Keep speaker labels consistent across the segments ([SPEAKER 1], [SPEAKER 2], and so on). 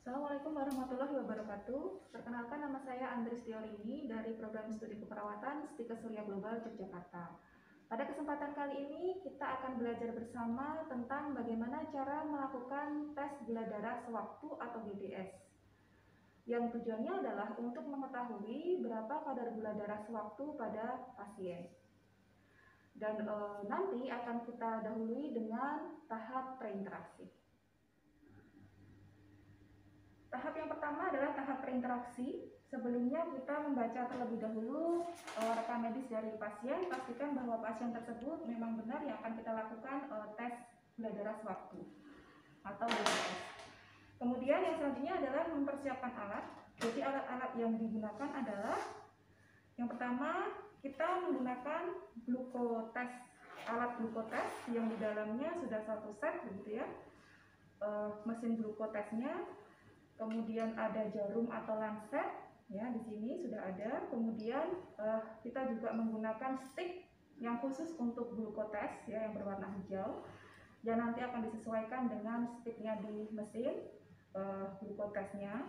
[SPEAKER 1] Assalamualaikum warahmatullahi wabarakatuh. Perkenalkan, nama saya Andris Diorini dari Program Studi Keperawatan Stika Surya Global Yogyakarta. Pada kesempatan kali ini kita akan belajar bersama tentang bagaimana cara melakukan tes gula darah sewaktu atau GDS. Yang tujuannya adalah untuk mengetahui berapa kadar gula darah sewaktu pada pasien. Dan nanti akan kita dahului dengan tahap preinteraksi. Tahap yang pertama adalah tahap preinteraksi. Sebelumnya kita membaca terlebih dahulu rekam medis dari pasien. Pastikan bahwa pasien tersebut memang benar yang akan kita lakukan tes gula darah sewaktu atau GDS. Kemudian yang selanjutnya adalah mempersiapkan alat. Jadi alat-alat yang digunakan adalah yang pertama kita menggunakan glukotest, alat glukotest yang di dalamnya sudah satu set begitu ya. Mesin glukotesnya. Kemudian ada jarum atau lancet, ya di sini sudah ada. Kemudian kita juga menggunakan stick yang khusus untuk glukotest, ya yang berwarna hijau. Dan nanti akan disesuaikan dengan sticknya di mesin glukotesnya.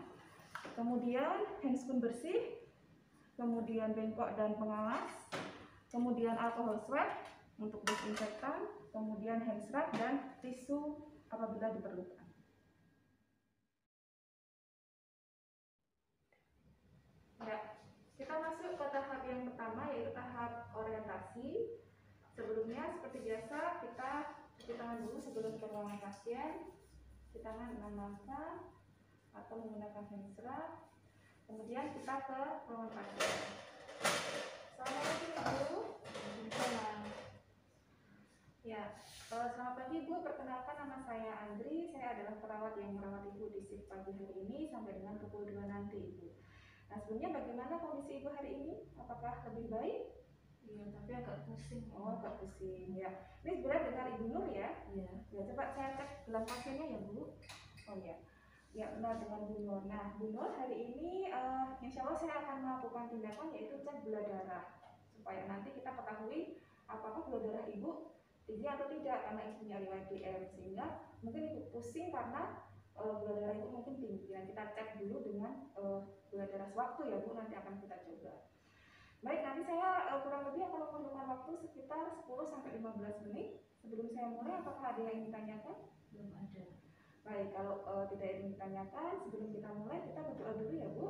[SPEAKER 1] Kemudian handscoon bersih, kemudian bengkok dan pengawas, kemudian alkohol swab untuk desinfektan, kemudian hand swab dan tisu apabila diperlukan. Ya, kita masuk ke tahap yang pertama, yaitu tahap orientasi. Sebelumnya seperti biasa kita cuci tangan dulu sebelum ke ruangan pasien. Cuci tangan 6 langkah atau menggunakan hand swab. Kemudian kita ke ruangan pasien. Assalamualaikum Ibu. Ya, selamat pagi Bu. Perkenalkan, nama saya Andri. Saya adalah perawat yang merawat Ibu di shift pagi hari ini sampai dengan pukul 2 nanti Ibu. Nah, sebelumnya bagaimana kondisi Ibu hari ini? Apakah lebih baik?
[SPEAKER 2] Iya, tapi agak pusing.
[SPEAKER 1] Oh, agak pusing ya. Ini sebenarnya dengan Ibu Nur ya?
[SPEAKER 2] Iya.
[SPEAKER 1] Ya, coba saya cek gelas pasiennya ya Bu. Oh ya. Ya, benar dengan Bu Nur. Nah, Bu Nur hari ini insya Allah saya akan melakukan tindakan yaitu cek gula darah. Supaya nanti kita ketahui apakah gula darah Ibu tinggi atau tidak, karena Ibu punya riwayat DM, sehingga mungkin Ibu pusing karena gula darah itu mungkin tinggi. Nah, kita cek dulu dengan gula darah sewaktu ya Bu, nanti akan kita coba. Baik, nanti saya kurang lebih akan memerlukan waktu sekitar 10-15 menit. Sebelum saya mulai, apakah ada yang ingin ditanyakan?
[SPEAKER 2] Belum ada.
[SPEAKER 1] Baik, kalau tidak ingin ditanyakan, sebelum kita mulai kita berdoa dulu ya Bu.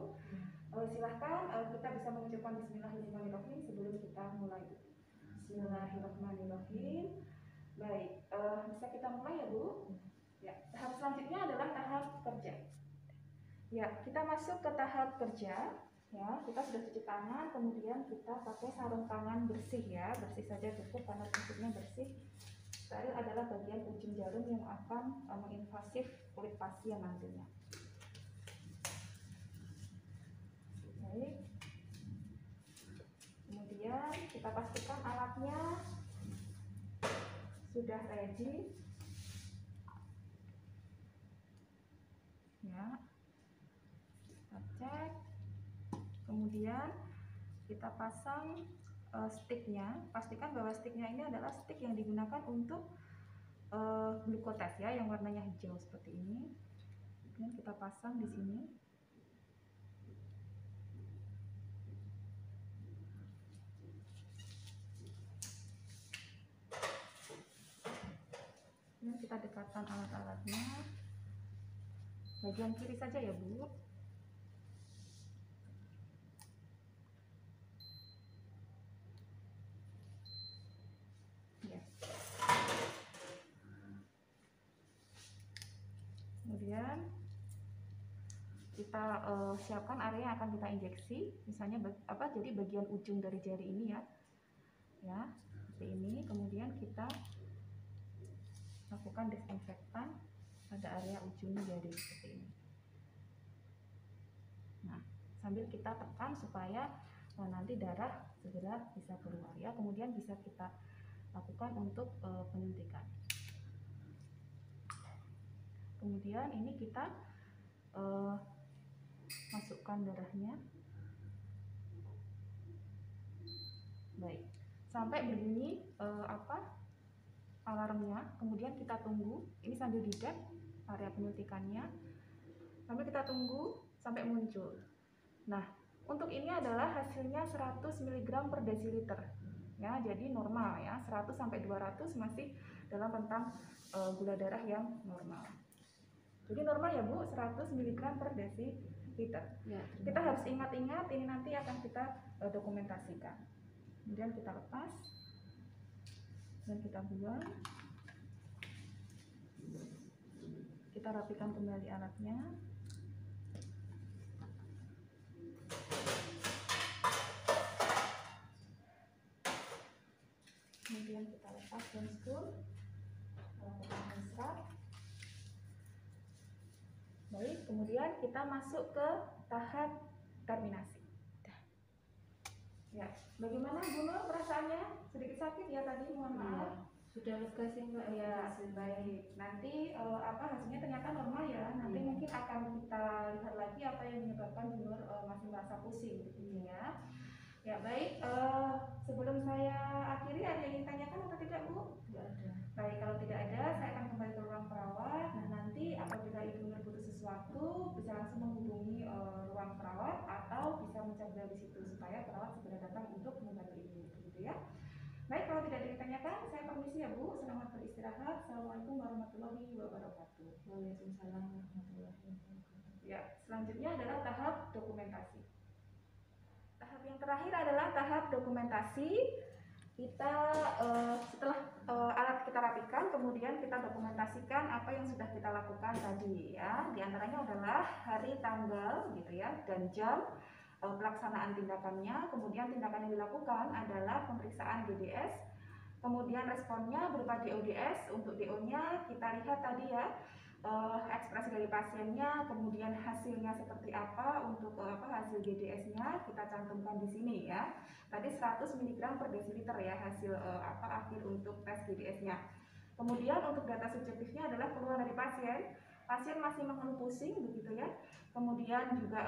[SPEAKER 1] Silahkan kita bisa mengucapkan Bismillahirrahmanirrahim sebelum kita mulai. Bismillahirrahmanirrahim. Baik, bisa kita mulai ya Bu? Ya, tahap selanjutnya adalah tahap kerja. Ya, kita masuk ke tahap kerja. Ya, kita sudah cuci tangan, kemudian kita pakai sarung tangan bersih ya, bersih saja cukup karena prinsipnya bersih. Steril adalah bagian ujung jarum yang akan menginvasif kulit pasien nantinya. Baik. Kemudian kita pastikan alatnya sudah ready. Ya. Kita cek. Kemudian kita pasang sticknya. Pastikan bahwa sticknya ini adalah stick yang digunakan untuk glukotest ya, yang warnanya hijau seperti ini. Kemudian kita pasang di sini. Kemudian kita dekatkan alat-alatnya. Bagian kiri saja ya Bu. Ya. Kemudian kita siapkan area yang akan kita injeksi, misalnya jadi bagian ujung dari jari ini ya, ya seperti ini. Kemudian kita lakukan desinfektan pada area ujung jari seperti ini. Nah, sambil kita tekan supaya nanti darah segera bisa keluar ya. Kemudian bisa kita lakukan untuk penyuntikan. Kemudian ini kita masukkan darahnya. Baik, sampai berbunyi alarmnya. Kemudian kita tunggu. Ini sambil dicek area penyuntikannya. Sambil kita tunggu sampai muncul. Nah, untuk ini adalah hasilnya 100 mg per desiliter. Ya, jadi normal ya, 100 sampai 200 masih dalam rentang gula darah yang normal. Jadi normal ya Bu, 100 mg per desiliter.
[SPEAKER 2] Ya,
[SPEAKER 1] Kita harus ingat-ingat, ini nanti akan kita dokumentasikan. Kemudian kita lepas dan kita buang. Kita rapikan kembali alatnya. Kemudian kita lepas dan spool, lakukan menstrat. Baik, kemudian kita masuk ke tahap terminasi. Ya, bagaimana Bu Nur perasaannya? Sedikit sakit ya tadi, mohon maaf.
[SPEAKER 2] sudah lega sih Mbak.
[SPEAKER 1] Ya, baik. Nanti hasilnya ternyata normal ya. Nanti mungkin akan kita lihat lagi apa yang menyebabkan Bu Nur masih merasa pusing gitu ya. Ya baik, sebelum saya akhiri ada yang ingin tanyakan atau tidak Bu?
[SPEAKER 2] Tidak ada.
[SPEAKER 1] Baik, kalau tidak ada saya akan kembali ke ruang perawat. Nah nanti apabila Ibu Nur butuh sesuatu bisa langsung menghubungi ruang perawat atau bisa mencari di situ supaya perawat segera datang untuk membantu Ibu, gitu ya. Baik, kalau tidak ada yang ditanyakan saya permisi ya Bu. Selamat beristirahat. Assalamualaikum warahmatullahi wabarakatuh.
[SPEAKER 2] Waalaikumsalam warahmatullahi wabarakatuh.
[SPEAKER 1] Ya, selanjutnya adalah tahap dokumentasi. Tahap yang terakhir adalah tahap dokumentasi. Kita setelah alat kita rapikan, kemudian kita dokumentasikan apa yang sudah kita lakukan tadi ya. Di antaranya adalah hari, tanggal gitu ya, dan jam pelaksanaan tindakannya. Kemudian tindakan yang dilakukan adalah pemeriksaan GDS. Kemudian responnya berupa DODS. Untuk DO-nya kita lihat tadi ya, ekspresi dari pasiennya, kemudian hasilnya seperti apa. Untuk hasil GDS-nya kita cantumkan di sini ya. Tadi 100 mg per desiliter ya hasil akhir untuk tes GDS-nya. Kemudian untuk data subjektifnya adalah keluhan dari pasien. Pasien masih mengeluh pusing begitu ya. Kemudian juga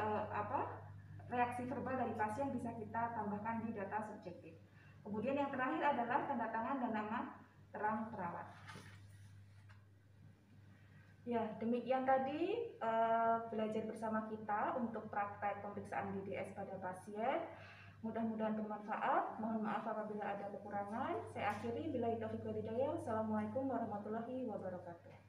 [SPEAKER 1] reaksi verbal dari pasien bisa kita tambahkan di data subjektif. Kemudian yang terakhir adalah tanda tangan dan nama terang perawat. Ya, demikian tadi belajar bersama kita untuk praktek pemeriksaan GDS pada pasien. Mudah-mudahan bermanfaat. Mohon maaf apabila ada kekurangan. Saya akhiri, billahi taufiq wal hidayah. Wassalamualaikum warahmatullahi wabarakatuh.